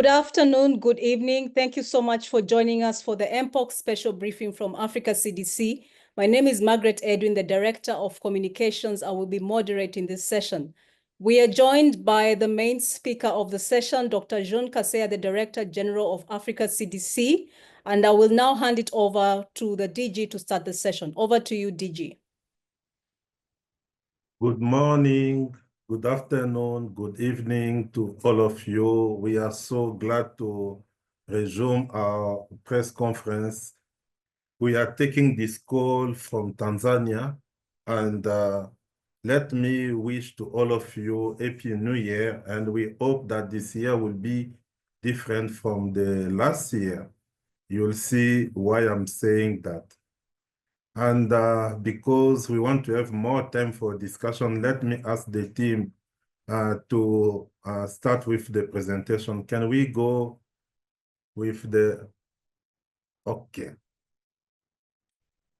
Good afternoon, good evening. Thank you so much for joining us for the Mpox special briefing from Africa CDC. My name is Margaret Edwin, the Director of Communications. I will be moderating this session. We are joined by the main speaker of the session, Dr. Jean Kaseya, the Director General of Africa CDC. And I will now hand it over to the DG to start the session. Over to you, DG. Good morning, good afternoon, good evening to all of you. We are so glad to resume our press conference. We are taking this call from Tanzania, and let me wish to all of you Happy New Year, and we hope that this year will be different from the last year. You'll see why I'm saying that. And because we want to have more time for discussion, let me ask the team to start with the presentation. Can we go with the, okay.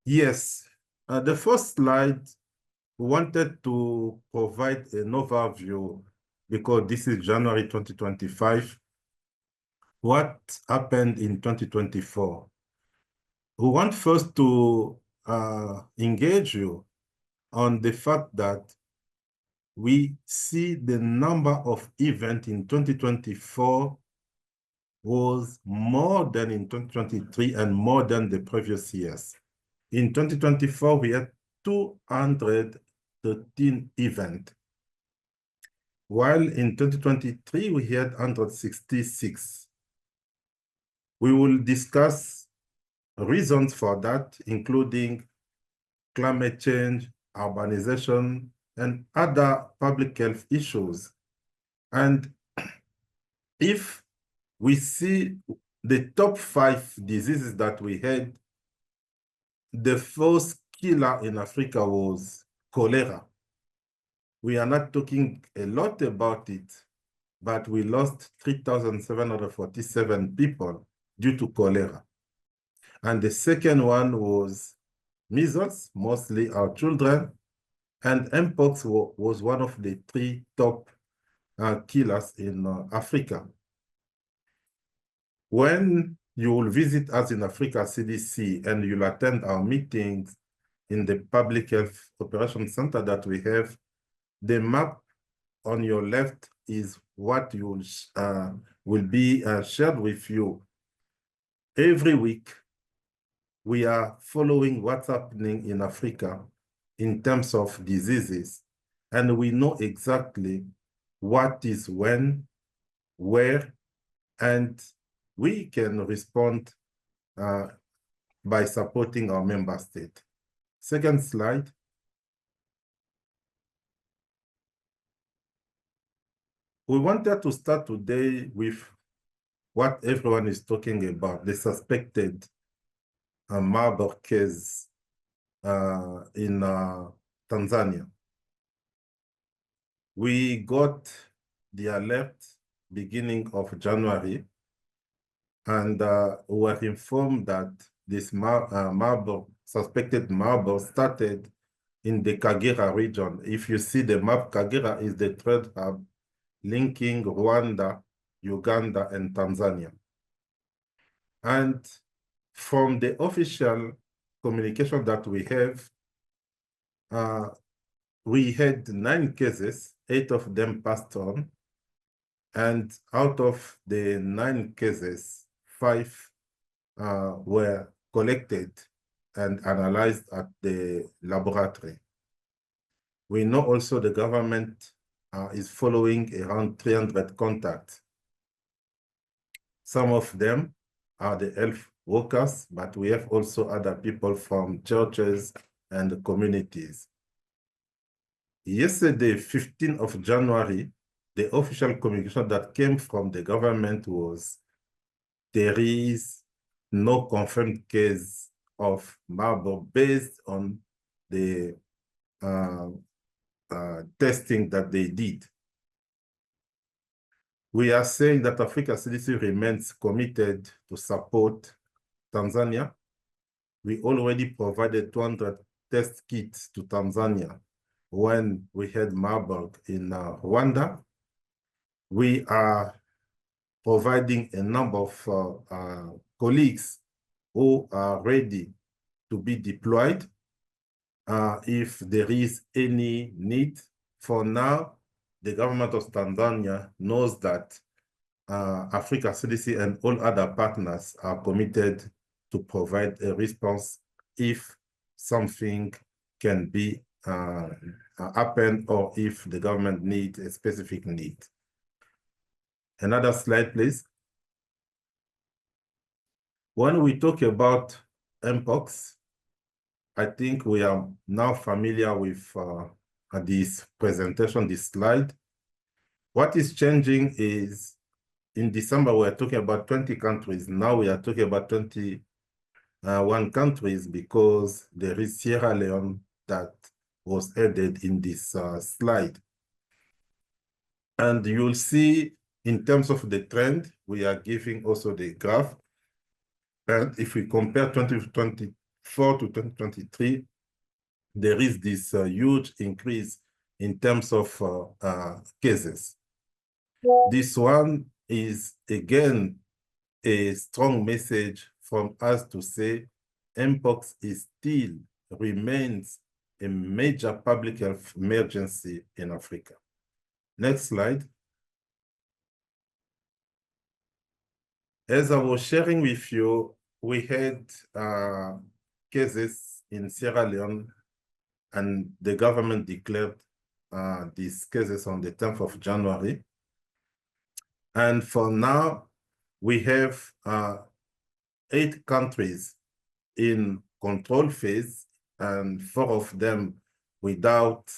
Yes, the first slide, we wanted to provide an overview because this is January 2025. What happened in 2024? We want first to engage you on the fact that we see the number of events in 2024 was more than in 2023 and more than the previous years. In 2024, we had 213 events, while in 2023, we had 166. We will discuss reasons for that, including climate change, urbanization, and other public health issues. And if we see the top 5 diseases that we had, the first killer in Africa was cholera. We are not talking a lot about it, but we lost 3,747 people due to cholera. And the second one was measles, mostly our children, and Mpox was one of the 3 top killers in Africa. When you will visit us in Africa CDC and you'll attend our meetings in the Public Health Operations Center that we have, the map on your left is what will be shared with you. Every week, we are following what's happening in Africa in terms of diseases, and we know exactly what is when, where, and we can respond by supporting our member state. Second slide. We wanted to start today with what everyone is talking about, the suspected Marburg case in Tanzania. We got the alert beginning of January, and we were informed that this suspected Marburg started in the Kagera region. If you see the map, Kagera is the trade hub linking Rwanda, Uganda, and Tanzania. And from the official communication that we have, we had 9 cases, 8 of them passed on, and out of the 9 cases, 5 were collected and analyzed at the laboratory. We know also the government is following around 300 contacts. Some of them are the health workers, but we have also other people from churches and communities. Yesterday, 15th of January, the official communication that came from the government was there is no confirmed case of Marburg based on the testing that they did. We are saying that Africa CDC remains committed to support Tanzania. We already provided 200 test kits to Tanzania when we had Marburg in Rwanda. We are providing a number of colleagues who are ready to be deployed if there is any need. For now, the government of Tanzania knows that Africa CDC and all other partners are committed to provide a response if something can be happen or if the government needs a specific need. Another slide, please. When we talk about Mpox, I think we are now familiar with this presentation, this slide. What is changing is in December, we are talking about 20 countries. Now we are talking about 21 countries because there is Sierra Leone that was added in this slide. And you'll see in terms of the trend, we are giving also the graph. And if we compare 2024 to 2023, there is this huge increase in terms of cases. This one is, again, a strong message from us to say Mpox still remains a major public health emergency in Africa. Next slide. As I was sharing with you, we had cases in Sierra Leone, and the government declared these cases on the 10th of January. And for now, we have 8 countries in control phase, and 4 of them without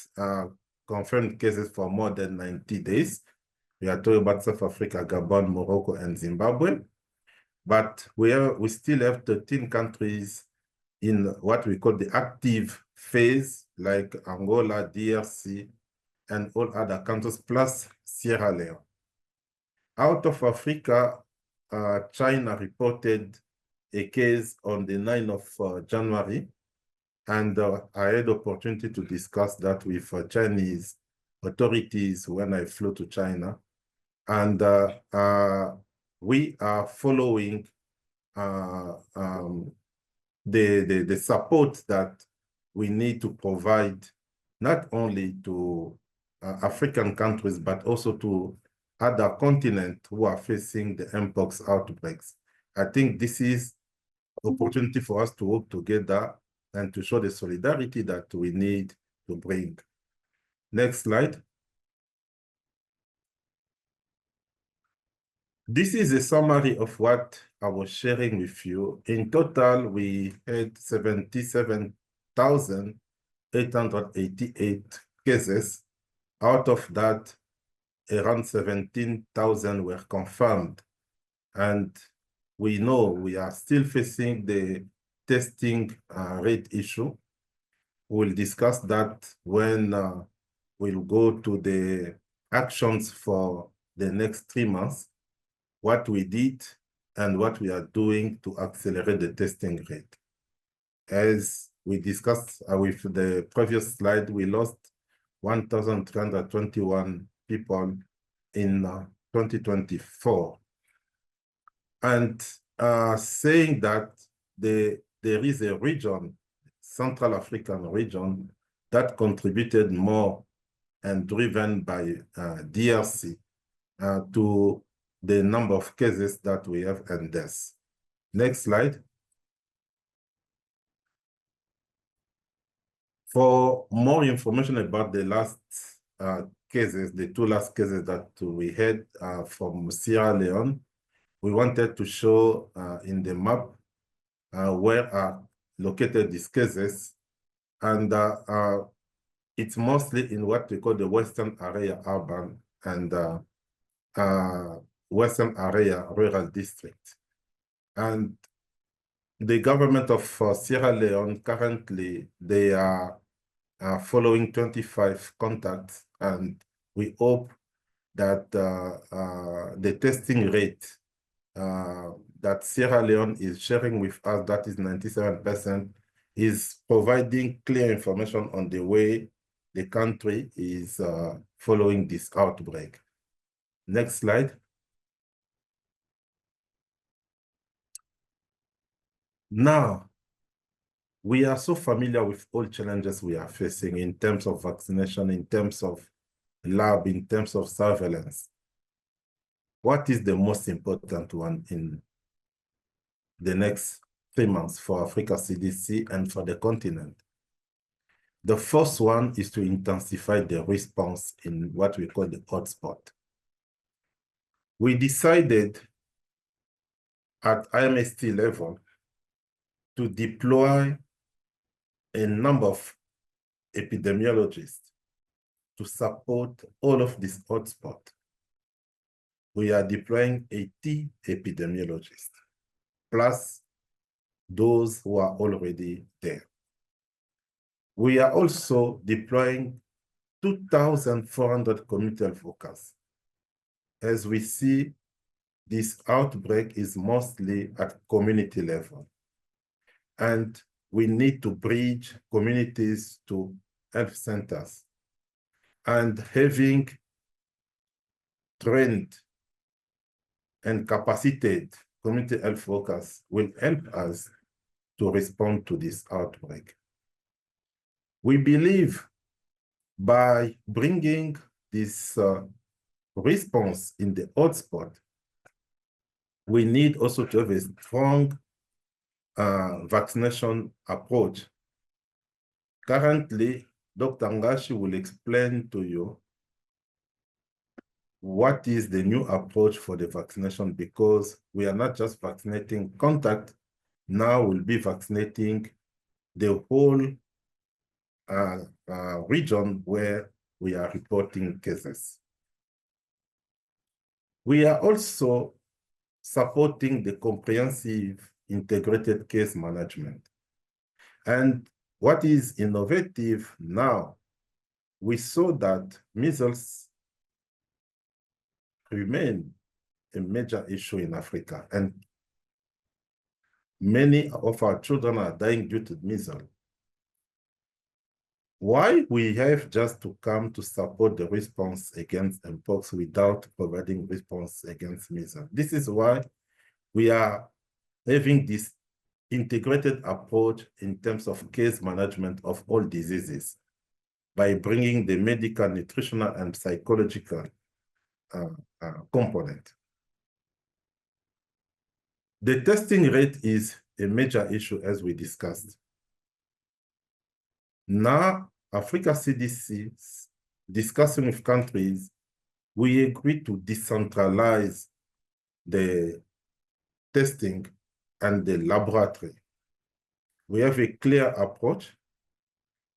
confirmed cases for more than 90 days. We are talking about South Africa, Gabon, Morocco, and Zimbabwe. But we still have 13 countries in what we call the active phase, like Angola, DRC, and all other countries, plus Sierra Leone. Out of Africa, China reported a case on the 9th of January, and I had the opportunity to discuss that with Chinese authorities when I flew to China. And we are following the support that we need to provide not only to African countries, but also to other continents who are facing the Mpox outbreaks. I think this is an opportunity for us to work together and to show the solidarity that we need to bring. Next slide. This is a summary of what I was sharing with you. In total, we had 77,888 cases. Out of that, around 17,000 were confirmed. And we know we are still facing the testing rate issue. We'll discuss that when we'll go to the actions for the next 3 months, what we did and what we are doing to accelerate the testing rate. As we discussed with the previous slide, we lost 1,321 people in 2024. And saying that there is a region, Central African region, that contributed more and driven by DRC to the number of cases that we have and deaths. Next slide. For more information about the last cases, the 2 last cases that we had from Sierra Leone, we wanted to show in the map where are located these cases. And it's mostly in what we call the Western area urban and Western area rural district. And the government of Sierra Leone currently, they are following 25 contacts, and we hope that the testing rate that Sierra Leone is sharing with us, that is 97%, is providing clear information on the way the country is following this outbreak. Next slide. Now, we are so familiar with all challenges we are facing in terms of vaccination, in terms of lab, in terms of surveillance. What is the most important one in the next 3 months for Africa CDC and for the continent? The first one is to intensify the response in what we call the hotspot. We decided at IMST level to deploy a number of epidemiologists to support all of these hotspots. We are deploying 80 epidemiologists, plus those who are already there. We are also deploying 2,400 community health workers. As we see, this outbreak is mostly at community level. And we need to bridge communities to health centers. And having trained and capacitated community health workers will help us to respond to this outbreak. We believe by bringing this response in the hotspot, we need also to have a strong vaccination approach. Currently, Dr. Ngashi will explain to you what is the new approach for the vaccination, because we are not just vaccinating contact, now we'll be vaccinating the whole region where we are reporting cases. We are also supporting the comprehensive integrated case management. And what is innovative now, we saw that measles remain a major issue in Africa, and many of our children are dying due to measles. Why we have just to come to support the response against Mpox without providing response against measles? This is why we are having this integrated approach in terms of case management of all diseases by bringing the medical, nutritional, and psychological component. The testing rate is a major issue, as we discussed. Now, Africa CDC, discussing with countries, we agree to decentralize the testing and the laboratory. We have a clear approach,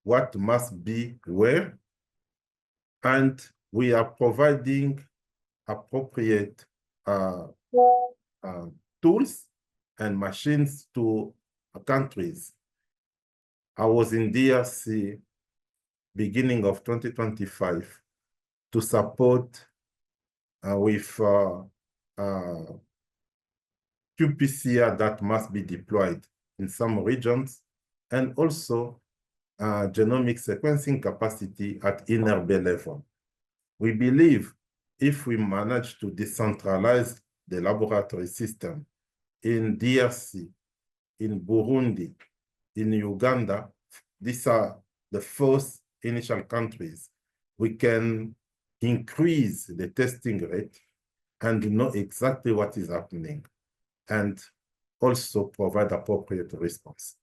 what must be where, and we are providing appropriate tools and machines to countries. I was in DRC beginning of 2025 to support with qPCR that must be deployed in some regions, and also genomic sequencing capacity at INRB level. We believe if we manage to decentralize the laboratory system in DRC, in Burundi, in Uganda, these are the first initial countries, we can increase the testing rate and know exactly what is happening, and also provide appropriate response.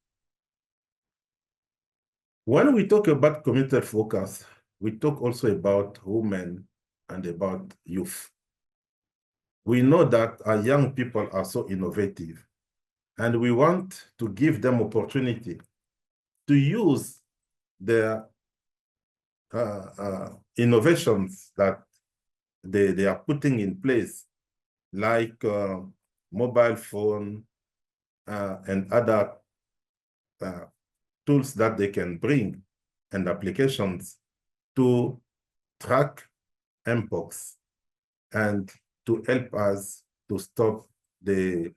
When we talk about community health focus, we talk also about women and about youth. We know that our young people are so innovative, and we want to give them opportunity to use their innovations that they are putting in place, like mobile phone and other tools that they can bring and applications to track Mpox and to help us to stop the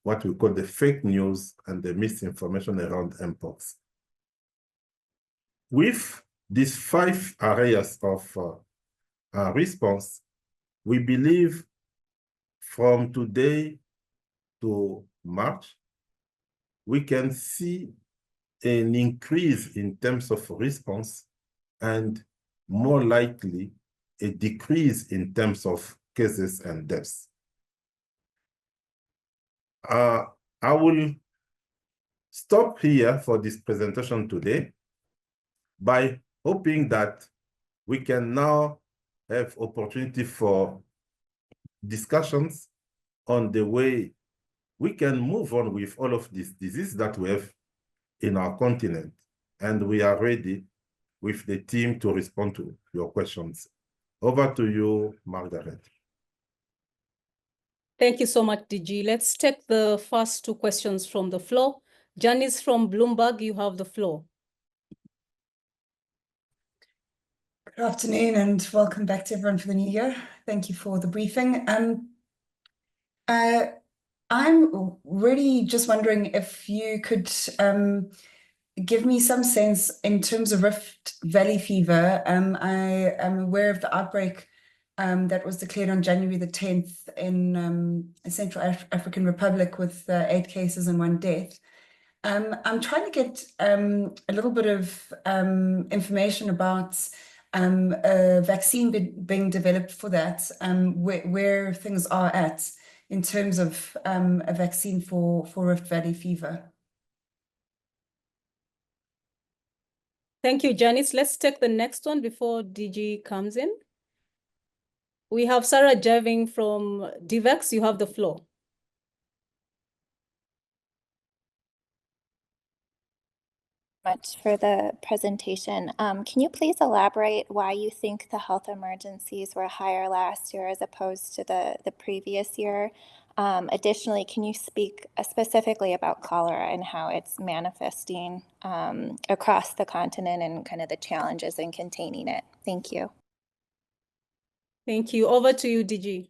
what we call the fake news and the misinformation around Mpox. With these 5 areas of response, we believe from today to March, we can see an increase in terms of response and more likely a decrease in terms of cases and deaths. I will stop here for this presentation today by hoping that we can now have opportunity for discussions on the way we can move on with all of these diseases that we have in our continent. And we are ready with the team to respond to your questions. Over to you, Margaret. Thank you so much, DG. Let's take the first two questions from the floor. Janice from Bloomberg, you have the floor. Good afternoon and welcome back to everyone for the new year. Thank you for the briefing. I'm really just wondering if you could give me some sense in terms of Rift Valley fever. I am aware of the outbreak that was declared on January the 10th in Central African Republic with 8 cases and 1 death. I'm trying to get a little bit of information about a vaccine being developed for that, where things are at in terms of a vaccine for Rift Valley fever. Thank you, Janice. Let's take the next one before DG comes in. We have Sarah Jerving from DVEX. You have the floor. Much for the presentation. Can you please elaborate why you think the health emergencies were higher last year as opposed to the previous year? Additionally, can you speak specifically about cholera and how it's manifesting across the continent and kind of the challenges in containing it? Thank you. Thank you. Over to you, DG.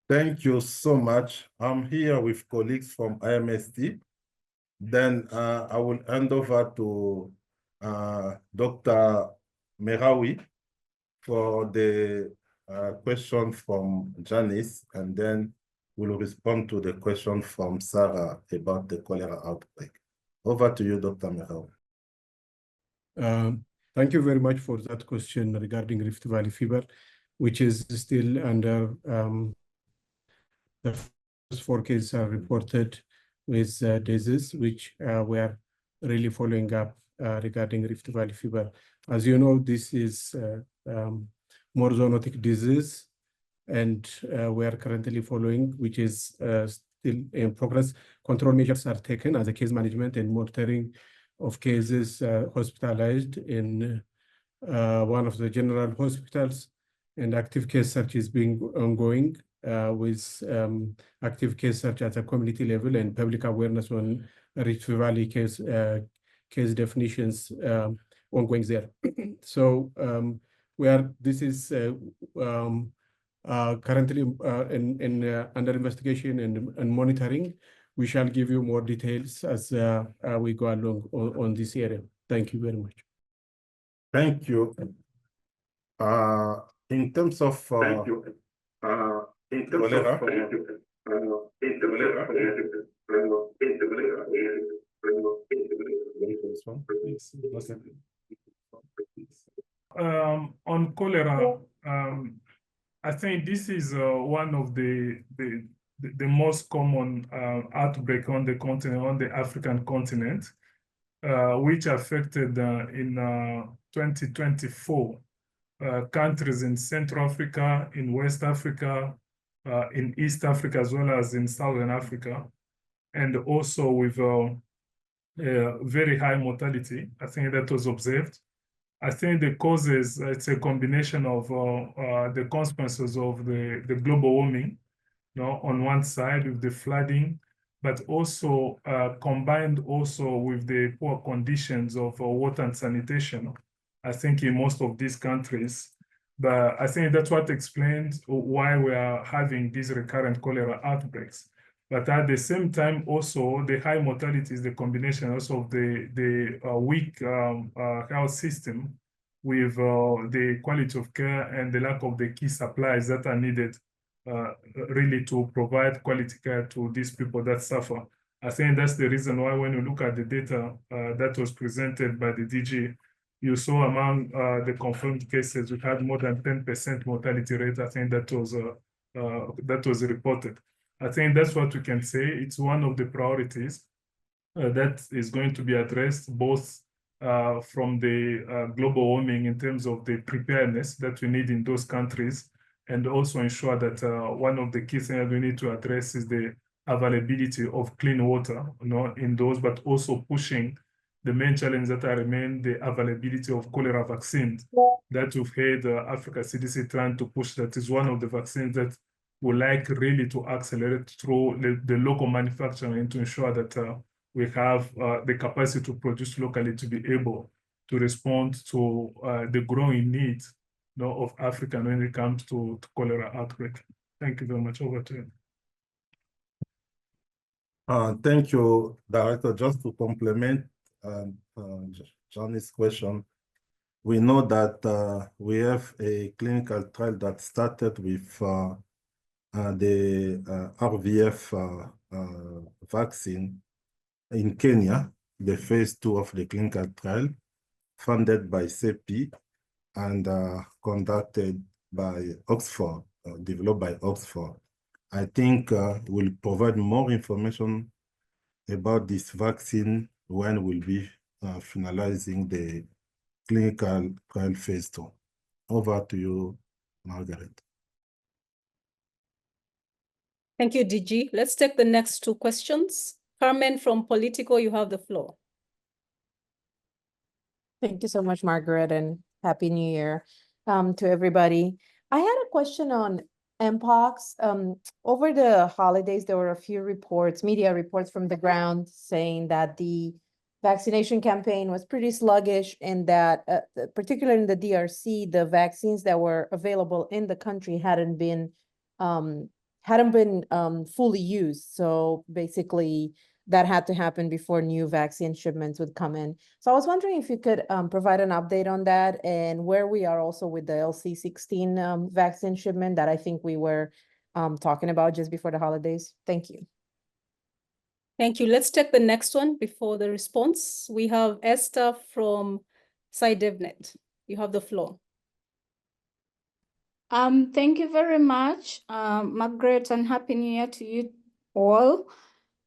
Thank you so much. I'm here with colleagues from IMST. Then I will hand over to Dr. Merawi for the question from Janice, and then we'll respond to the question from Sarah about the cholera outbreak. Over to you, Dr. Merawi. Thank you very much for that question regarding Rift Valley fever, which is still under the first 4 cases are reported with disease, which we are really following up regarding Rift Valley fever. As you know, this is more zoonotic disease, and we are currently following, which is still in progress. Control measures are taken as a case management and monitoring of cases hospitalized in one of the general hospitals, and active case search is being ongoing with active case search at a community level and public awareness on Rift Valley case definitions ongoing there. So this is currently under investigation and monitoring. We shall give you more details as we go along on this area. Thank you very much. Thank you. In terms of cholera, on cholera, I think this is one of the most common outbreak on the continent, on the African continent, which affected in 2024 countries in Central Africa, in West Africa, in East Africa, as well as in Southern Africa, and also with very high mortality. I think that was observed. I think the causes, it's a combination of the consequences of the global warming, on one side with the flooding, but also combined also with the poor conditions of water and sanitation, I think in most of these countries. But I think that's what explains why we are having these recurrent cholera outbreaks. But at the same time, also the high mortality is the combination also of the weak health system with the quality of care and the lack of the key supplies that are needed really to provide quality care to these people that suffer. I think that's the reason why when you look at the data that was presented by the DG, you saw among the confirmed cases, we had more than 10% mortality rate. I think that was reported. I think that's what we can say. It's one of the priorities that is going to be addressed both from the global warming in terms of the preparedness that we need in those countries, and also ensure that one of the key things we need to address is the availability of clean water, in those, but also pushing the main challenge that remain the availability of cholera vaccines that we've had Africa CDC trying to push. That is one of the vaccines that would like really to accelerate through the local manufacturing to ensure that we have the capacity to produce locally to be able to respond to the growing needs of Africa when it comes to cholera outbreak. Thank you very much. Over to you. Thank you, Director. Just to complement Johnny's question, we know that we have a clinical trial that started with the RVF vaccine in Kenya, the phase 2 of the clinical trial, funded by CEPI and conducted by Oxford, developed by Oxford. I think we'll provide more information about this vaccine when we'll be finalizing the clinical trial phase 2. Over to you, Margaret. Thank you, DG. Let's take the next 2 questions. Carmen from Politico, you have the floor. Thank you so much, Margaret, and Happy New Year to everybody. I had a question on Mpox. Over the holidays, there were a few reports, media reports from the ground saying that the vaccination campaign was pretty sluggish and that, particularly in the DRC, the vaccines that were available in the country hadn't been fully used. So basically, that had to happen before new vaccine shipments would come in. So I was wondering if you could provide an update on that and where we are also with the LC16 vaccine shipment that I think we were talking about just before the holidays. Thank you. Thank you. Let's take the next one before the response. We have Esther from SciDevNet. You have the floor. Thank you very much, Margaret, and Happy New Year to you all.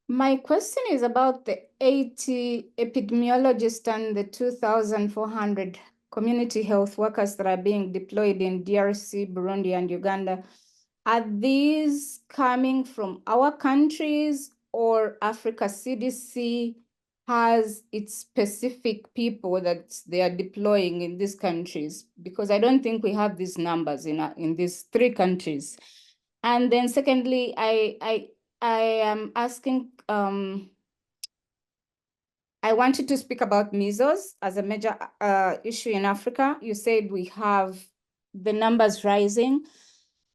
My question is about the 80 epidemiologists and the 2,400 community health workers that are being deployed in DRC, Burundi, and Uganda. Are these coming from our countries, or Africa CDC has its specific people that they are deploying in these countries? Because I don't think we have these numbers in these 3 countries. And then secondly, I am asking, I wanted to speak about measles as a major issue in Africa. You said we have the numbers rising.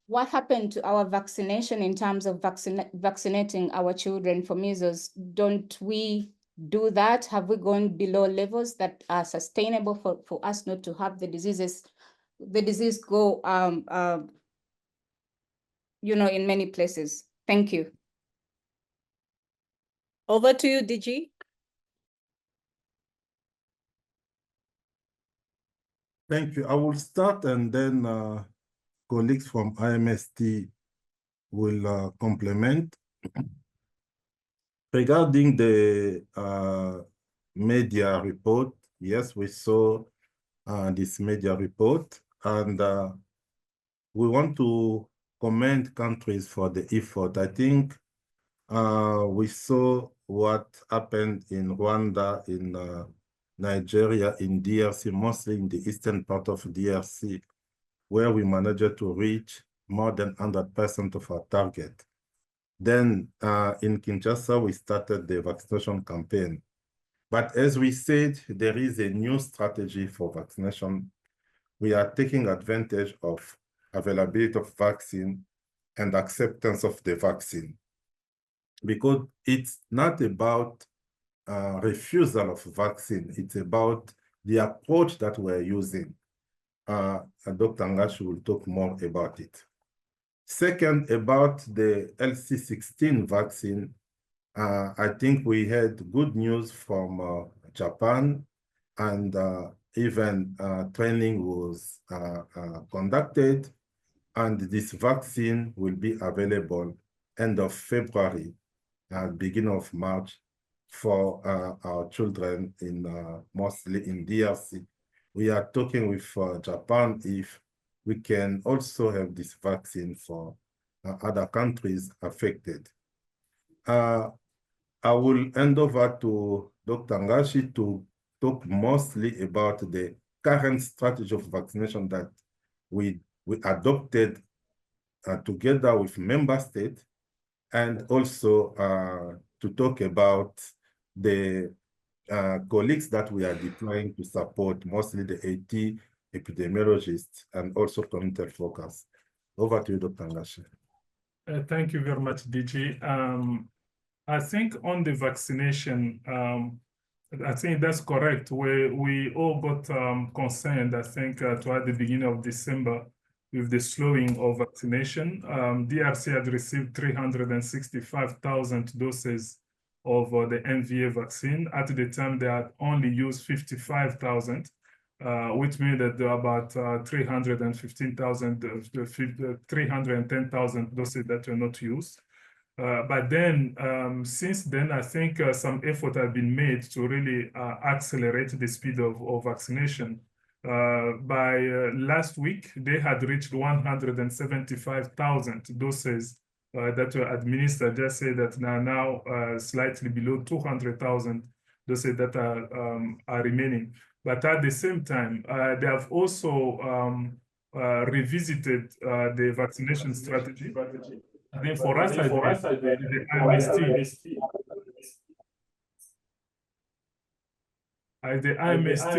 What happened to our vaccination in terms of vaccinating our children for measles? Don't we do that? Have we gone below levels that are sustainable for us not to have the disease go, in many places? Thank you. Over to you, DG. Thank you. I will start and then colleagues from IMST will complement. Regarding the media report, yes, we saw this media report, and we want to commend countries for the effort. I think we saw what happened in Rwanda, in Nigeria, in DRC, mostly in the eastern part of DRC, where we managed to reach more than 100% of our target. Then in Kinshasa, we started the vaccination campaign. But as we said, there is a new strategy for vaccination. We are taking advantage of availability of vaccine and acceptance of the vaccine, because it's not about refusal of vaccine. It's about the approach that we're using. Dr. Ngash will talk more about it. Second, about the LC16 vaccine, I think we had good news from Japan, and even training was conducted, and this vaccine will be available end of February, beginning of March, for our children in mostly in DRC. We are talking with Japan if we can also have this vaccine for other countries affected. I will hand over to Dr. Ngashi to talk mostly about the current strategy of vaccination that we adopted together with member states, and also to talk about the colleagues that we are deploying to support, mostly the AT epidemiologists and also community health workers. Over to you, Dr. Ngashi. Thank you very much, DG. I think on the vaccination, I think that's correct. We all got concerned, I think, toward the beginning of December with the slowing of vaccination. DRC had received 365,000 doses of the MVA vaccine. At the time, they had only used 55,000, which means that there are about 310,000 doses that were not used. But then, since then, I think some effort has been made to really accelerate the speed of vaccination. By last week, they had reached 175,000 doses that were administered. Just say that now slightly below 200,000 doses that are remaining. But at the same time, they have also revisited the vaccination strategy. I think for us, the IMST,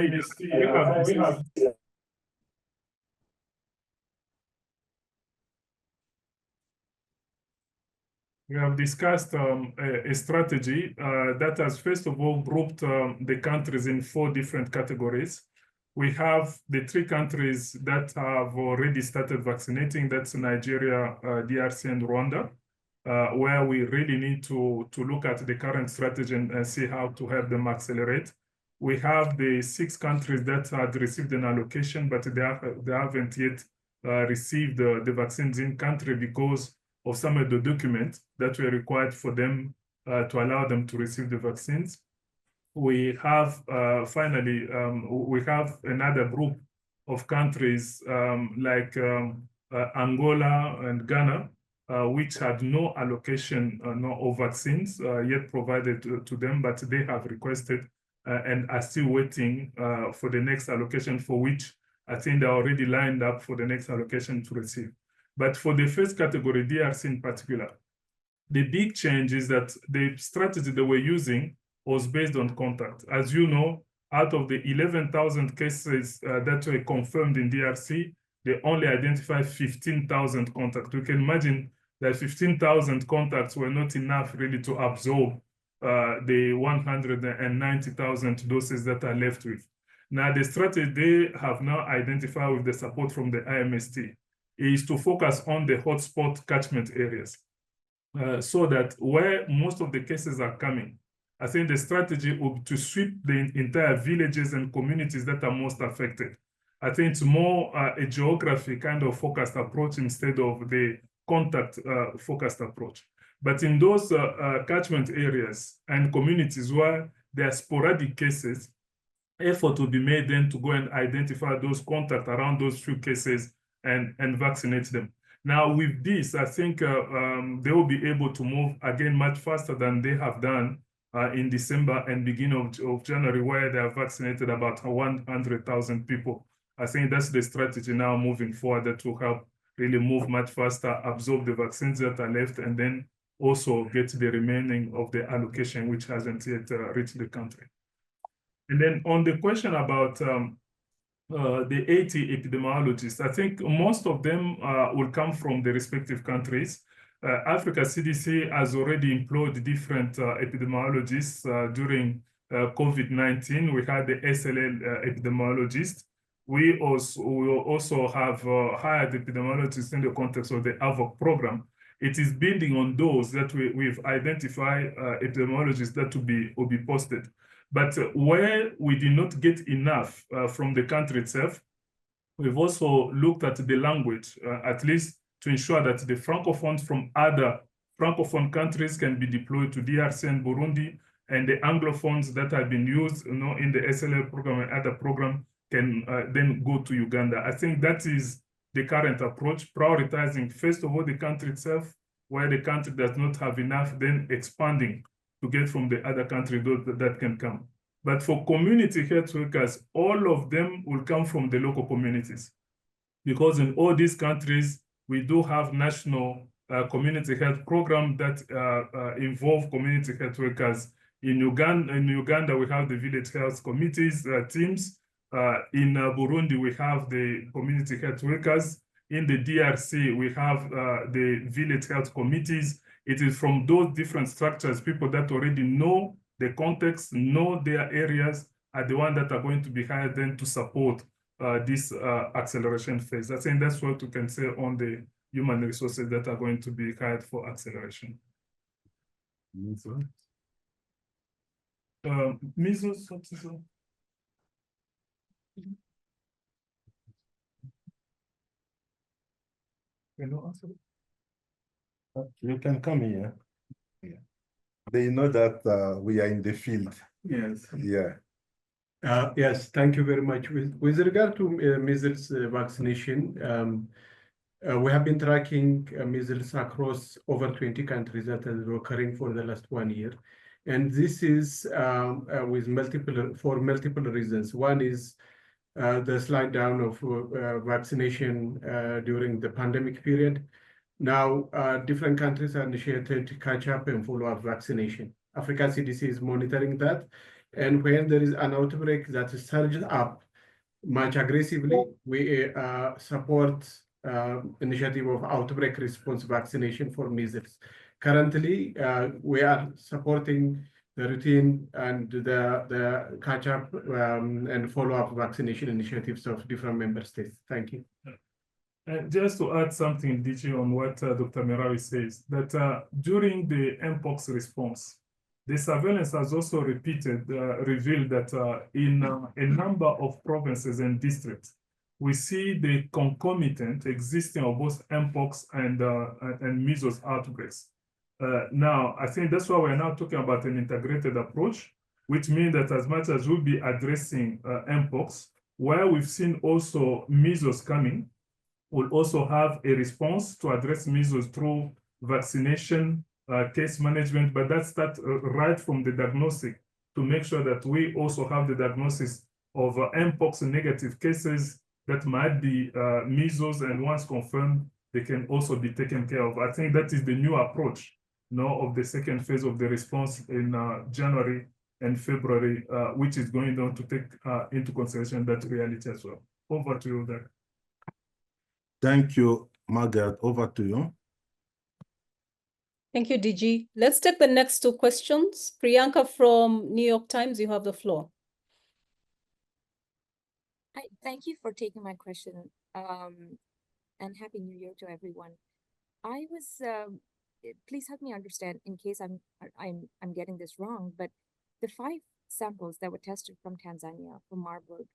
we have discussed a strategy that has, first of all, grouped the countries in 4 different categories. We have the 3 countries that have already started vaccinating. That's Nigeria, DRC, and Rwanda, where we really need to look at the current strategy and see how to help them accelerate. We have the 6 countries that had received an allocation, but they haven't yet received the vaccines in country because of some of the documents that were required for them to allow them to receive the vaccines. We have, finally, we have another group of countries like Angola and Ghana, which had no allocation of vaccines yet provided to them, but they have requested and are still waiting for the next allocation, for which I think they're already lined up for the next allocation to receive. But for the first category, DRC in particular, the big change is that the strategy they were using was based on contact. As you know, out of the 11,000 cases that were confirmed in DRC, they only identified 15,000 contacts. You can imagine that 15,000 contacts were not enough really to absorb the 190,000 doses that are left with. Now, the strategy they have now identified with the support from the IMST is to focus on the hotspot catchment areas, so that where most of the cases are coming, I think the strategy will be to sweep the entire villages and communities that are most affected. I think it's more a geography kind of focused approach instead of the contact focused approach. But in those catchment areas and communities where there are sporadic cases, effort will be made then to go and identify those contacts around those few cases and vaccinate them. Now, with this, I think they will be able to move again much faster than they have done in December and beginning of January, where they have vaccinated about 100,000 people. I think that's the strategy now moving forward that will help really move much faster, absorb the vaccines that are left, and then also get the remaining of the allocation, which hasn't yet reached the country. And then on the question about the 80 epidemiologists, I think most of them will come from the respective countries. Africa CDC has already employed different epidemiologists during COVID-19. We had the SLL epidemiologist. We also have hired epidemiologists in the context of the AVOC program. it is building on those that we've identified epidemiologists that will be posted. But where we did not get enough from the country itself, we've also looked at the language, at least to ensure that the Francophones from other Francophone countries can be deployed to DRC and Burundi, and the Anglophones that have been used in the SLL program and other program can then go to Uganda. I think that is the current approach, prioritizing first of all the country itself, where the country does not have enough, then expanding to get from the other country that can come. But for community health workers, all of them will come from the local communities, because in all these countries, we do have national community health program that involve community health workers. In Uganda, we have the village health committees, teams. In Burundi, we have the community health workers. In the DRC, we have the village health committees. It is from those different structures, people that already know the context, know their areas, are the ones that are going to be hired then to support this acceleration phase. I think that's what we can say on the human resources that are going to be hired for acceleration. Measles, what is it? Can you answer it? You can come here. Yeah. They know that we are in the field. Yes. Yeah. Yes, thank you very much. With regard to measles vaccination, we have been tracking measles across over 20 countries that are occurring for the last 1 year. And this is with for multiple reasons. One is the slide down of vaccination during the pandemic period. Now, different countries are initiated to catch up and follow up vaccination. Africa CDC is monitoring that. And when there is an outbreak that is surged up much aggressively, we support initiative of outbreak response vaccination for measles. Currently, we are supporting the routine and the catch-up and follow-up vaccination initiatives of different member states. Thank you. Just to add something, DG, on what Dr. Merawi says, that during the Mpox response, the surveillance has also revealed that in a number of provinces and districts, we see the concomitant existing of both Mpox and measles outbreaks. Now, I think that's why we're now talking about an integrated approach, which means that as much as we'll be addressing Mpox, where we've seen also measles coming, we'll also have a response to address measles through vaccination, case management, but that starts right from the diagnostic to make sure that we also have the diagnosis of Mpox negative cases that might be measles, and once confirmed, they can also be taken care of. I think that is the new approach of the second phase of the response in January and February, which is going on to take into consideration that reality as well. Over to you, Doug. Thank you, Margaret. Over to you. Thank you, DG. Let's take the next two questions. Priyanka from New York Times, you have the floor. Hi, thank you for taking my question, and Happy New Year to everyone. I was, please help me understand in case I'm getting this wrong, but the 5 samples that were tested from Tanzania for Marburg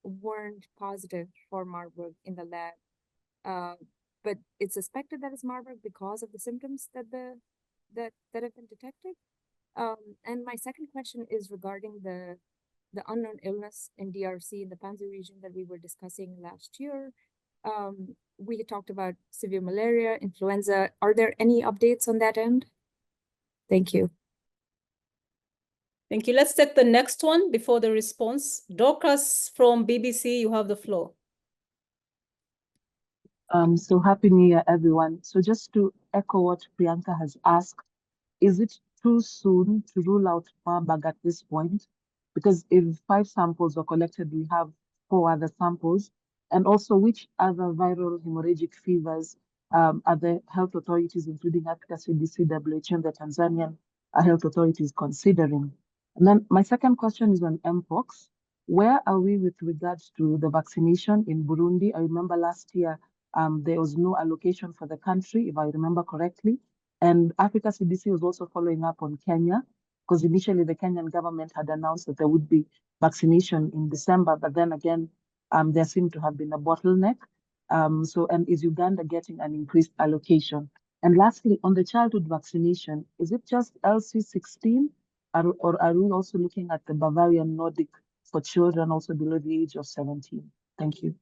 weren't positive for Marburg in the lab. But it's suspected that it's Marburg because of the symptoms that have been detected. And my second question is regarding the unknown illness in DRC in the Panzi region that we were discussing last year. We had talked about severe malaria, influenza. Are there any updates on that end? Thank you. Thank you. Let's take the next one before the response. Dorcas from BBC, you have the floor. So Happy New Year, everyone. So just to echo what Priyanka has asked, is it too soon to rule out Marburg at this point? Because if 5 samples were collected, we have 4 other samples. And also, which other viral hemorrhagic fevers are the health authorities, including Africa CDC, WHO, and the Tanzanian health authorities considering? And then my second question is on Mpox. Where are we with regards to the vaccination in Burundi? I remember last year, there was no allocation for the country, if I remember correctly. And Africa CDC was also following up on Kenya, because initially the Kenyan government had announced that there would be vaccination in December, but then again, there seemed to have been a bottleneck. And is Uganda getting an increased allocation? And lastly, on the childhood vaccination, is it just LC16, or are we also looking at the Bavarian Nordic for children also below the age of 17? Thank you.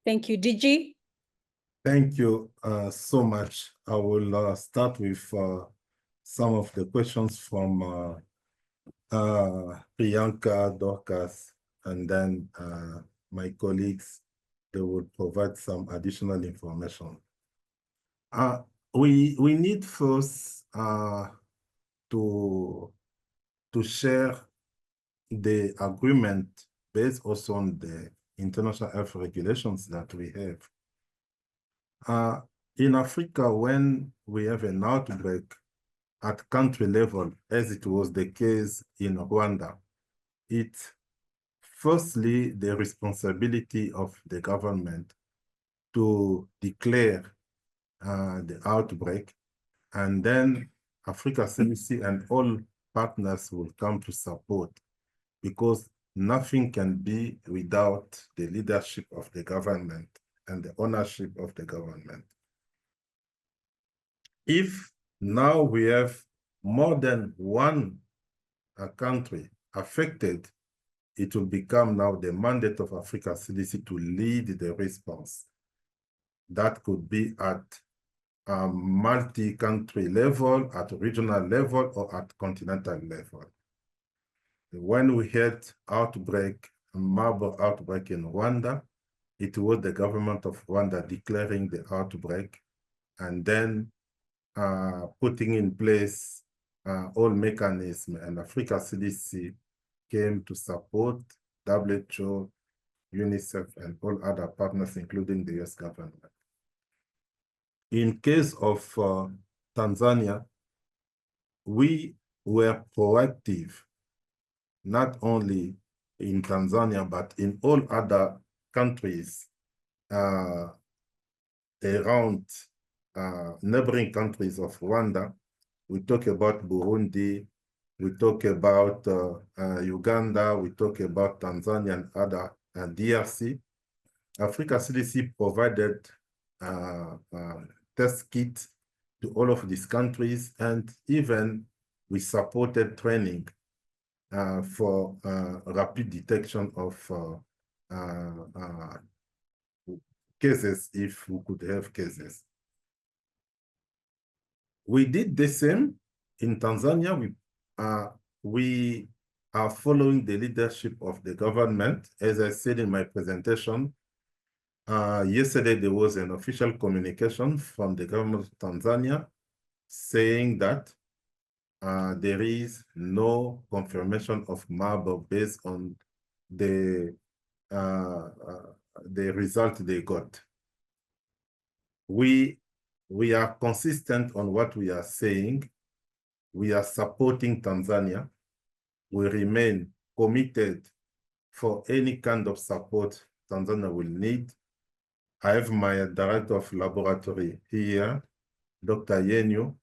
Thank you. DG? Thank you so much. I will start with some of the questions from Priyanka, Dorcas, and then my colleagues, they will provide some additional information. We need first to share the agreement based also on the international health regulations that we have. In Africa, when we have an outbreak at country level, as it was the case in Rwanda, it's firstly the responsibility of the government to declare the outbreak, and then Africa CDC and all partners will come to support, because nothing can be without the leadership of the government and the ownership of the government. If now we have more than one country affected, it will become now the mandate of Africa CDC to lead the response. That could be at a multi-country level, at regional level, or at continental level. When we had Marburg outbreak in Rwanda, it was the government of Rwanda declaring the outbreak and then putting in place all mechanisms, and Africa CDC came to support WHO, UNICEF, and all other partners, including the US government. In case of Tanzania, we were proactive, not only in Tanzania, but in all other countries around neighboring countries of Rwanda. We talk about Burundi, we talk about Uganda, we talk about Tanzania and other DRC. Africa CDC provided test kits to all of these countries, and even we supported training for rapid detection of cases, if we could have cases. We did the same in Tanzania. We are following the leadership of the government. As I said in my presentation, yesterday there was an official communication from the government of Tanzania saying that there is no confirmation of Marburg based on the result they got. We are consistent on what we are saying. We are supporting Tanzania. We remain committed for any kind of support Tanzania will need. I have my director of laboratory here, Dr. Yenyu,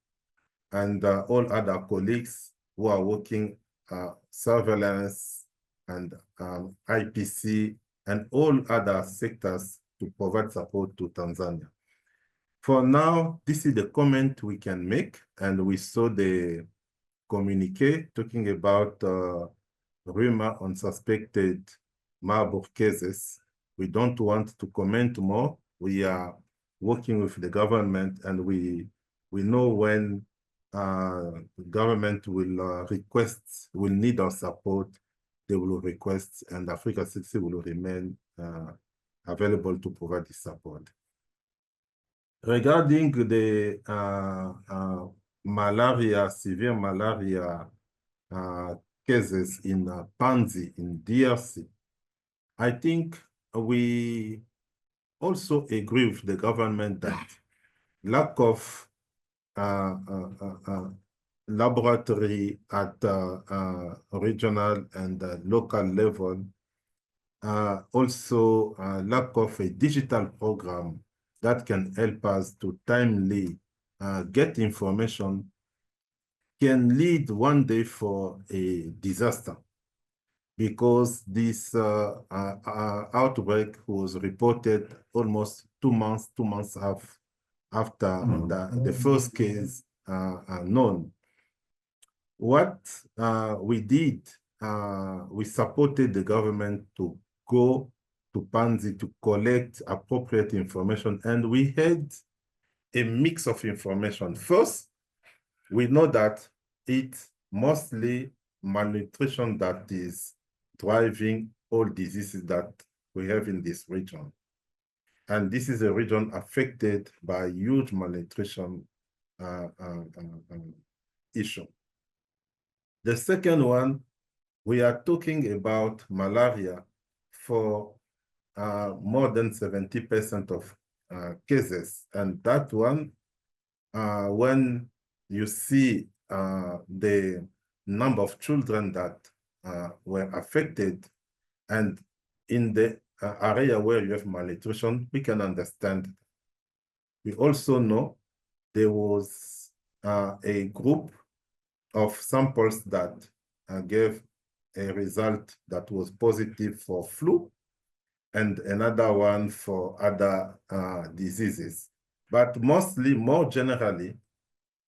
and all other colleagues who are working surveillance and IPC and all other sectors to provide support to Tanzania. For now, this is the comment we can make, and we saw the communique talking about rumor on suspected Marburg cases. We don't want to comment more. We are working with the government, and we know when the government will will need our support, they will request, and Africa CDC will remain available to provide the support. Regarding the malaria, severe malaria cases in Panzi, in DRC, I think we also agree with the government that lack of laboratory at regional and local level also lack of a digital program that can help us to timely get information can lead one day for a disaster, because this outbreak was reported almost 2 months after the first case known. What we did, we supported the government to go to Panzi to collect appropriate information, and we had a mix of information. First, we know that it's mostly malnutrition that is driving all diseases that we have in this region. And this is a region affected by huge malnutrition issue. The second one, we are talking about malaria for more than 70% of cases. And that one, when you see the number of children that were affected, and in the area where you have malnutrition, we can understand. We also know there was a group of samples that gave a result that was positive for flu, and another one for other diseases. But mostly, more generally,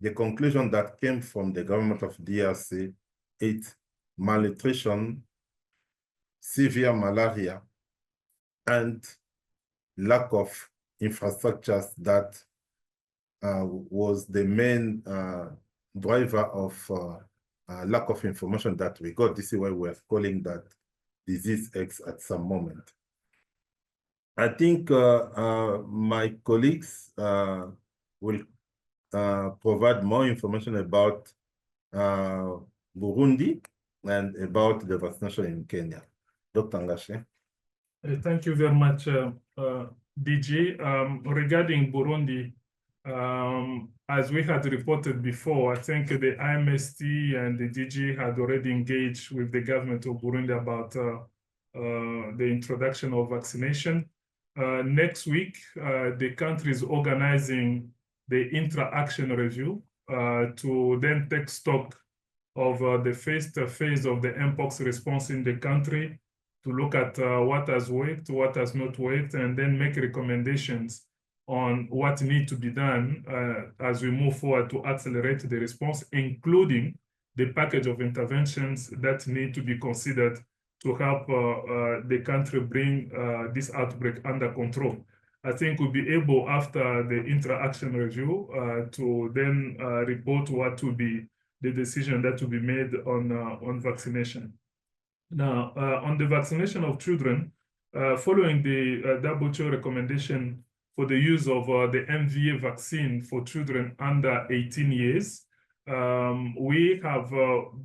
the conclusion that came from the government of DRC, it's malnutrition, severe malaria, and lack of infrastructures that was the main driver of lack of information that we got. This is why we're calling that disease X at some moment. I think my colleagues will provide more information about Burundi and about the vaccination in Kenya. Dr. Ngashe. Thank you very much, DG. Regarding Burundi, as we had reported before, I think the IMST and the DG had already engaged with the government of Burundi about the introduction of vaccination. Next week, the country is organizing the intra-action review to then take stock of the first phase of the Mpox response in the country, to look at what has worked, what has not worked, and then make recommendations on what needs to be done as we move forward to accelerate the response, including the package of interventions that need to be considered to help the country bring this outbreak under control. I think we'll be able, after the interaction review, to then report what will be the decision that will be made on vaccination. Now, on the vaccination of children, following the WHO recommendation for the use of the MVA vaccine for children under 18 years, we have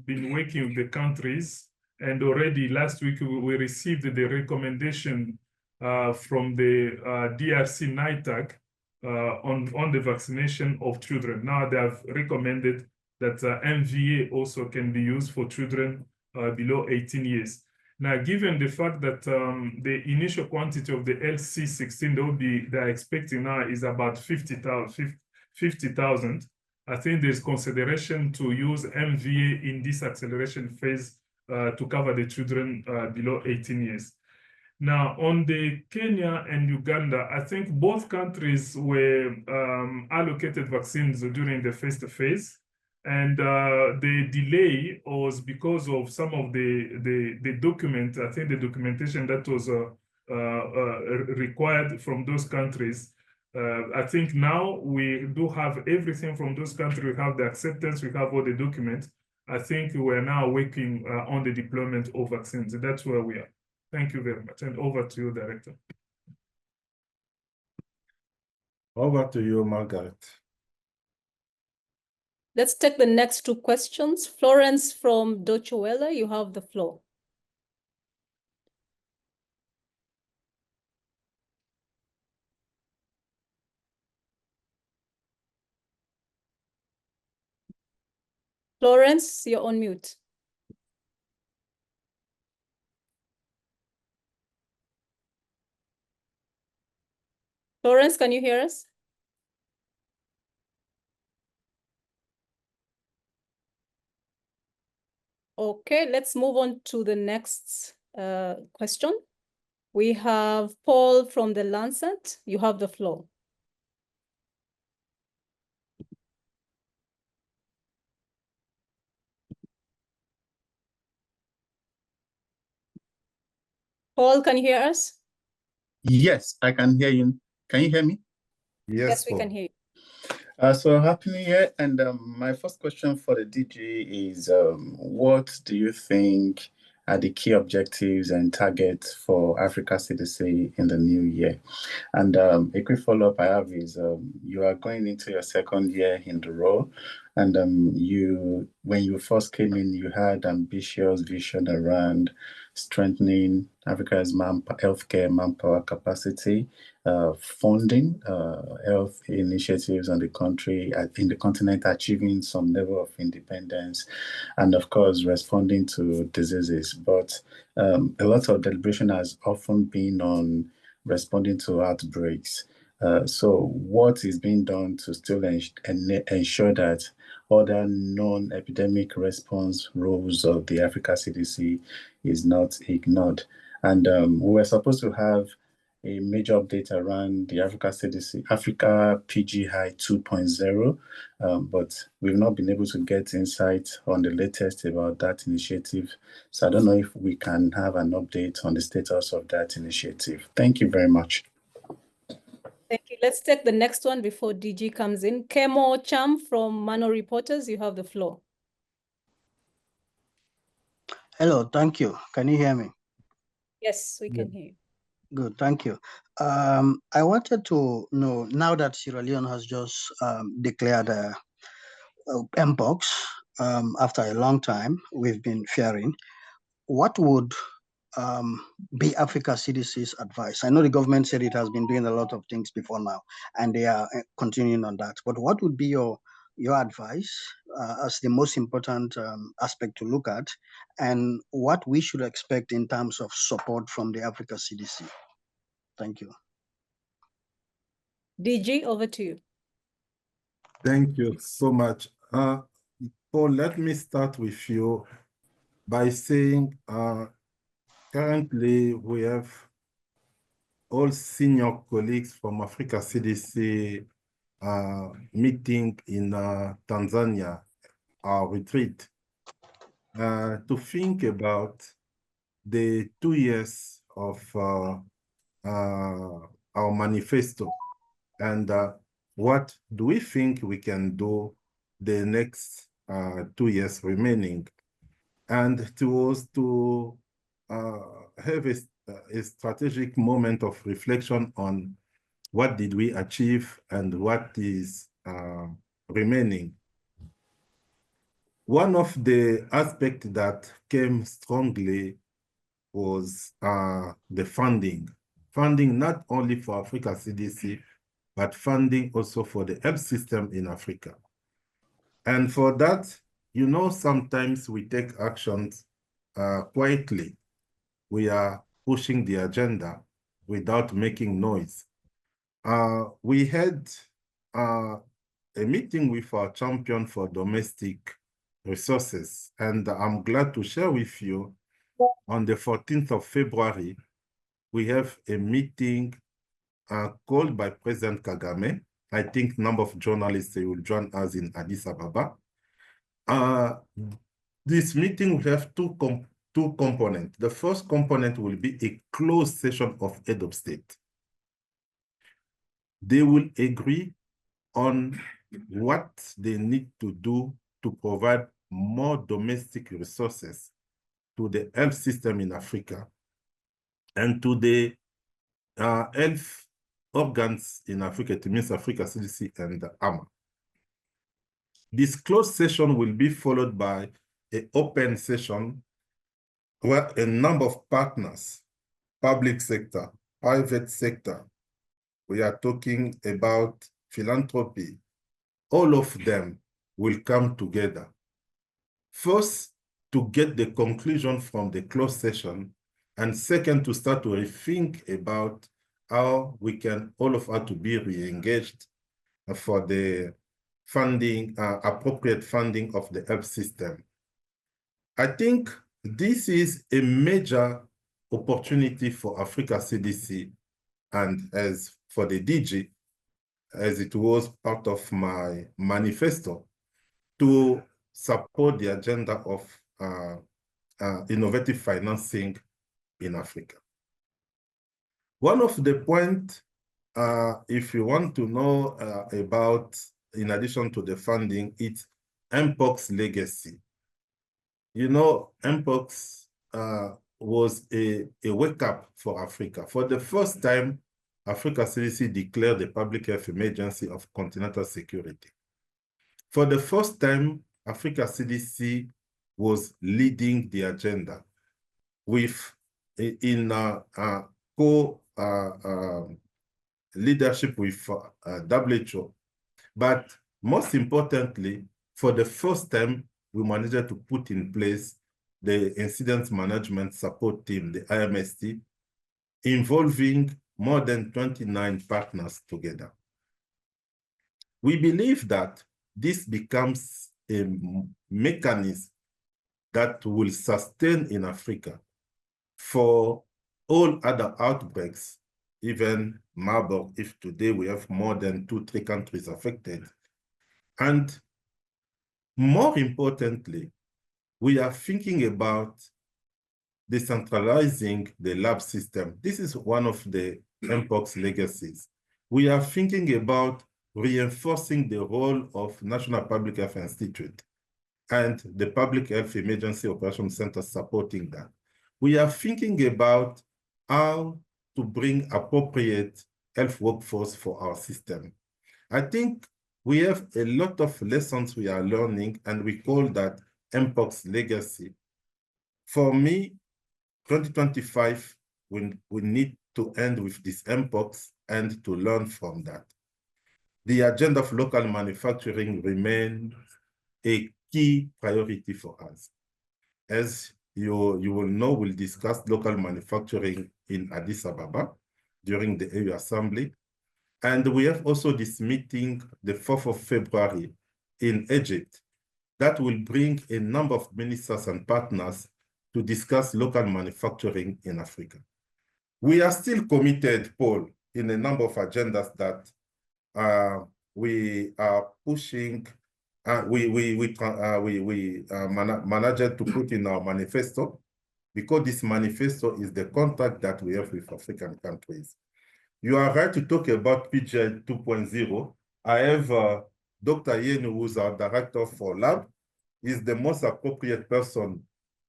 been working with the countries, and already last week we received the recommendation from the DRC NITAG on the vaccination of children. Now they have recommended that MVA also can be used for children below 18 years. Now, given the fact that the initial quantity of the LC16 they're expecting now is about 50,000, I think there's consideration to use MVA in this acceleration phase to cover the children below 18 years. Now, on the Kenya and Uganda, I think both countries were allocated vaccines during the first phase. And the delay was because of some of the document, I think the documentation that was required from those countries. I think now we do have everything from those countries. We have the acceptance, we have all the documents. I think we're now working on the deployment of vaccines. That's where we are. Thank you very much. And over to you, Director. Over to you, Margaret. Let's take the next two questions. Florence from Deutsche Welle, you have the floor. Florence, you're on mute. Lawrence, can you hear us? Okay, let's move on to the next question. We have Paul from the Lancet. You have the floor. Paul, can you hear us? Yes, I can hear you. Can you hear me? Yes, we can hear you. So happy New Year. And my first question for the DG is, what do you think are the key objectives and targets for Africa CDC in the new year? And a quick follow-up I have is, you are going into your second year in the role. And when you first came in, you had ambitious vision around strengthening Africa's healthcare manpower capacity, funding health initiatives in the continent, achieving some level of independence, and of course, responding to diseases. But a lot of deliberation has often been on responding to outbreaks. So what is being done to still ensure that other non-epidemic response roles of the Africa CDC is not ignored? And we were supposed to have a major update around the Africa CDC, Africa PGI 2.0, but we've not been able to get insight on the latest about that initiative. So I don't know if we can have an update on the status of that initiative. Thank you very much. Thank you. Let's take the next one before DG comes in. Kemo Cham from Mano Reporters, you have the floor. Hello, thank you. Can you hear me? Yes, we can hear you. Good, thank you. I wanted to know, now that Sierra Leone has just declared Mpox, after a long time we've been fearing, what would be Africa CDC's advice? I know the government said it has been doing a lot of things before now, and they are continuing on that. But what would be your advice as the most important aspect to look at, and what we should expect in terms of support from the Africa CDC? Thank you. DG, over to you. Thank you so much. Paul, let me start with you by saying currently we have all senior colleagues from Africa CDC meeting in Tanzania, our retreat, to think about the 2 years of our manifesto and what do we think we can do the next 2 years remaining, and to have a strategic moment of reflection on what did we achieve and what is remaining. One of the aspects that came strongly was the funding. Funding not only for Africa CDC, but funding also for the health system in Africa. And for that, you know, sometimes we take actions quietly. We are pushing the agenda without making noise. We had a meeting with our champion for domestic resources, and I'm glad to share with you on the 14th of February, we have a meeting called by President Kagame. I think a number of journalists will join us in Addis Ababa. This meeting will have two components. The first component will be a closed session of head of state. They will agree on what they need to do to provide more domestic resources to the health system in Africa and to the health organs in Africa, it means Africa CDC and AMA. This closed session will be followed by an open session where a number of partners, public sector, private sector, we are talking about philanthropy, all of them will come together. First, to get the conclusion from the closed session, and second, to start to rethink about how we can all of us to be re-engaged for the funding, appropriate funding of the health system. I think this is a major opportunity for Africa CDC and as for the DG, as it was part of my manifesto, to support the agenda of innovative financing in Africa. One of the points, if you want to know about, in addition to the funding, it's Mpox legacy. You know, Mpox was a wake-up for Africa. For the first time, Africa CDC declared a public health emergency of continental security. For the first time, Africa CDC was leading the agenda with leadership with WHO. But most importantly, for the first time, we managed to put in place the incident management support team, the IMST, involving more than 29 partners together. We believe that this becomes a mechanism that will sustain in Africa for all other outbreaks, even Marburg, if today we have more than 2-3 countries affected. And more importantly, we are thinking about decentralizing the lab system. This is one of the Mpox legacies. We are thinking about reinforcing the role of National Public Health Institute and the Public Health Emergency Operations Center supporting that. We are thinking about how to bring appropriate health workforce for our system. I think we have a lot of lessons we are learning, and we call that Mpox legacy. For me, 2025, we need to end with this Mpox and to learn from that. The agenda of local manufacturing remains a key priority for us. As you will know, we'll discuss local manufacturing in Addis Ababa during the AU Assembly. And we have also this meeting the 4th of February in Egypt that will bring a number of ministers and partners to discuss local manufacturing in Africa. We are still committed, Paul, in a number of agendas that we are pushing. Managed to put in our manifesto, because this manifesto is the contract that we have with African countries. You are right to talk about PGI 2.0. I have Dr. Yen, who's our director for lab, is the most appropriate person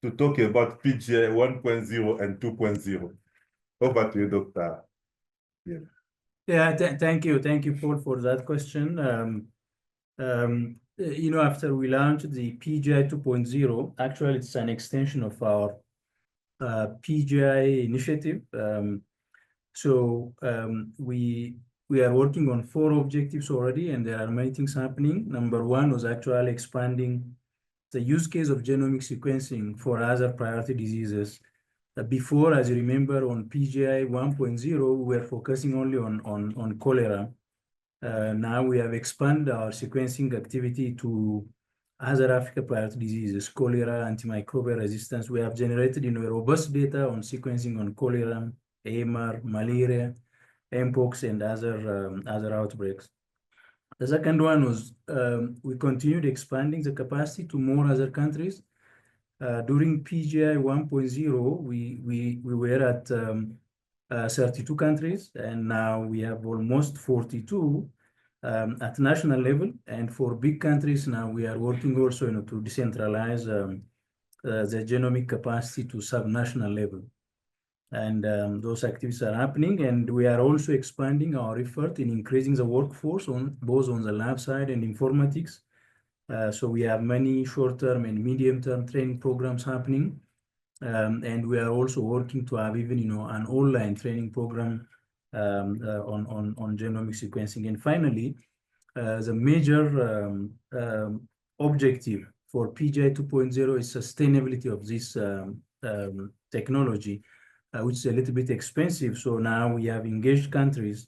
to talk about PGI 1.0 and 2.0. Over to you, Dr. Yen. Yeah, thank you, Paul, for that question. You know, after we launched the PGI 2.0, actually it's an extension of our PGI initiative. We are working on 4 objectives already, and there are many things happening. Number 1 was actually expanding the use case of genomic sequencing for other priority diseases. Before, as you remember, on PGI 1.0, we were focusing only on cholera. Now we have expanded our sequencing activity to other Africa priority diseases, cholera, antimicrobial resistance. We have generated robust data on sequencing on cholera, AMR, malaria, Mpox, and other outbreaks. The second one was we continued expanding the capacity to more other countries. During PGI 1.0, we were at 32 countries, and now we have almost 42 at national level. And for big countries, now we are working also to decentralize the genomic capacity to sub-national level. And those activities are happening, and we are also expanding our effort in increasing the workforce both on the lab side and informatics. So we have many short-term and medium-term training programs happening. And we are also working to have even an online training program on genomic sequencing. And finally, the major objective for PGI 2.0 is sustainability of this technology. which is a little bit expensive. So now we have engaged countries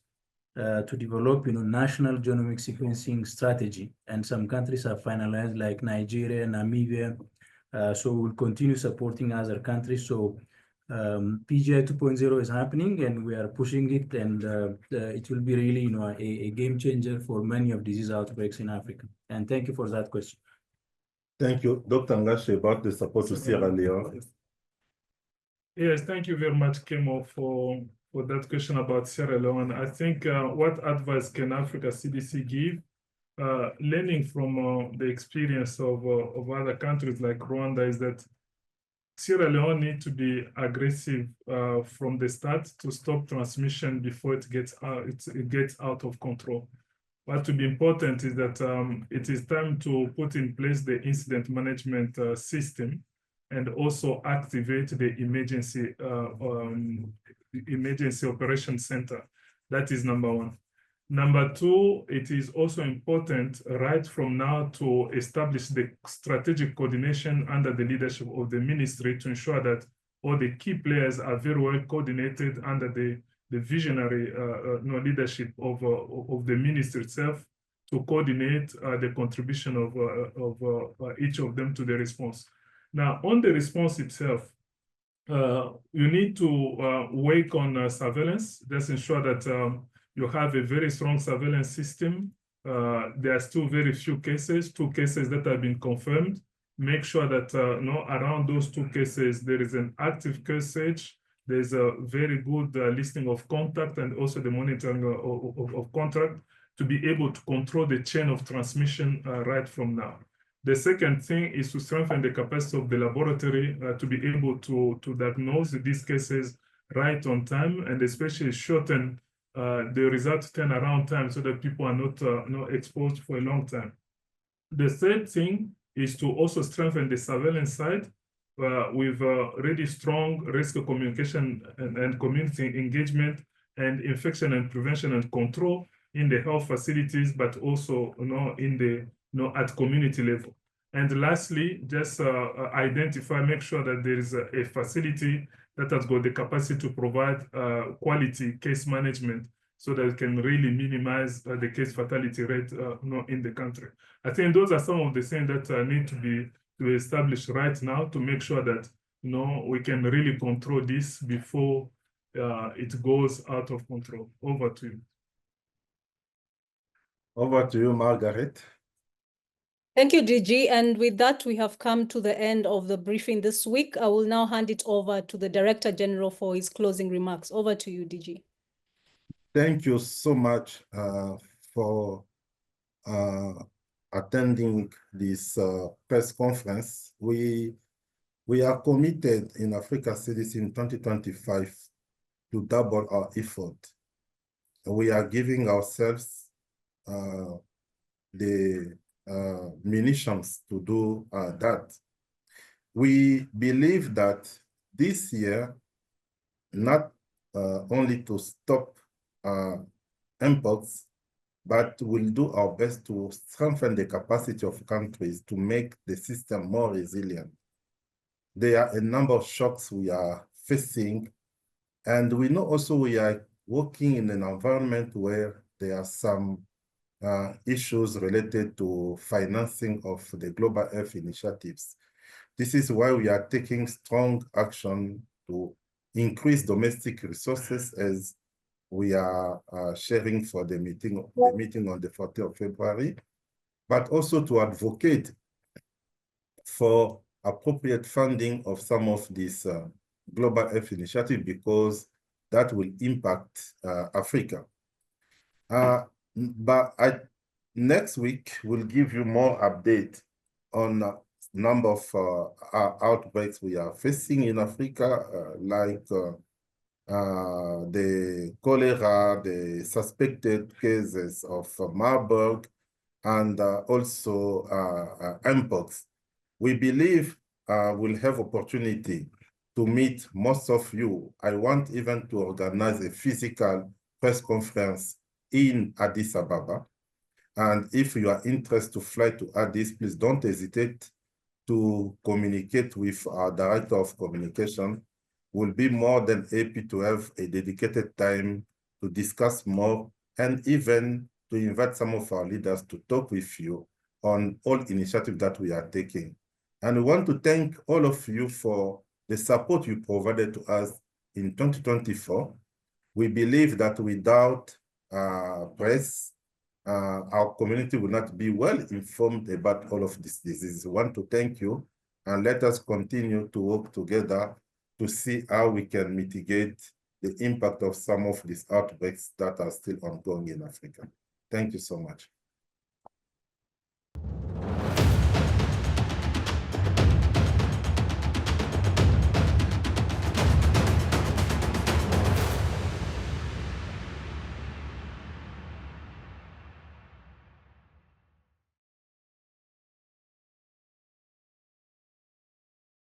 to develop, national genomic sequencing strategy. And some countries have finalized, like Nigeria, Namibia. So we'll continue supporting other countries. So PGI 2.0 is happening, and we are pushing it, and it will be really, a game changer for many of disease outbreaks in Africa. And thank you for that question. Thank you. Dr. Ngache, about the support to Sierra Leone. Yes, thank you very much, Kemo, for that question about Sierra Leone. I think what advice can Africa CDC give? Learning from the experience of other countries like Rwanda is that Sierra Leone need to be aggressive from the start to stop transmission before it gets out of control. What to be important is that it is time to put in place the incident management system and also activate the emergency operation center. That is number one. Number two, it is also important right from now to establish the strategic coordination under the leadership of the ministry to ensure that all the key players are very well coordinated under the visionary leadership of the ministry itself to coordinate the contribution of each of them to the response. Now, on the response itself, you need to work on surveillance. Just ensure that you have a very strong surveillance system. There are still very few cases, 2 cases that have been confirmed. Make sure that around those 2 cases, there is an active case. There's a very good listing of contact and also the monitoring of contact to be able to control the chain of transmission right from now. The second thing is to strengthen the capacity of the laboratory to be able to diagnose these cases right on time, and especially shorten the result turnaround time so that people are not exposed for a long time. The third thing is to also strengthen the surveillance side with really strong risk communication and community engagement and infection and prevention and control in the health facilities, but also in the at community level. And lastly, just identify, make sure that there is a facility that has got the capacity to provide quality case management so that it can really minimize the case fatality rate in the country. I think those are some of the things that need to be established right now to make sure that we can really control this before it goes out of control. Over to you. Over to you, Margaret. Thank you, DG. And with that, we have come to the end of the briefing this week. I will now hand it over to the Director General for his closing remarks. Over to you, DG. Thank you so much for attending this press conference. We are committed in Africa CDC in 2025 to double our effort. We are giving ourselves the munitions to do that. We believe that this year, not only to stop Mpox, but we'll do our best to strengthen the capacity of countries to make the system more resilient. There are a number of shocks we are facing, and we know also we are working in an environment where there are some issues related to financing of the global health initiatives. This is why we are taking strong action to increase domestic resources, as we are sharing for the meeting on the 14th of February, but also to advocate for appropriate funding of some of these global health initiatives, because that will impact Africa. But next week, we'll give you more update on number of outbreaks we are facing in Africa, like the cholera, the suspected cases of Marburg, and also Mpox. We believe we'll have opportunity to meet most of you. I want even to organize a physical press conference in Addis Ababa. And if you are interested to fly to Addis, please don't hesitate to communicate with our Director of Communication. will be more than happy to have a dedicated time to discuss more and even to invite some of our leaders to talk with you on all initiatives that we are taking. And we want to thank all of you for the support you provided to us in 2024. We believe that without press, our community will not be well informed about all of these diseases. We want to thank you and let us continue to work together to see how we can mitigate the impact of some of these outbreaks that are still ongoing in Africa. Thank you so much.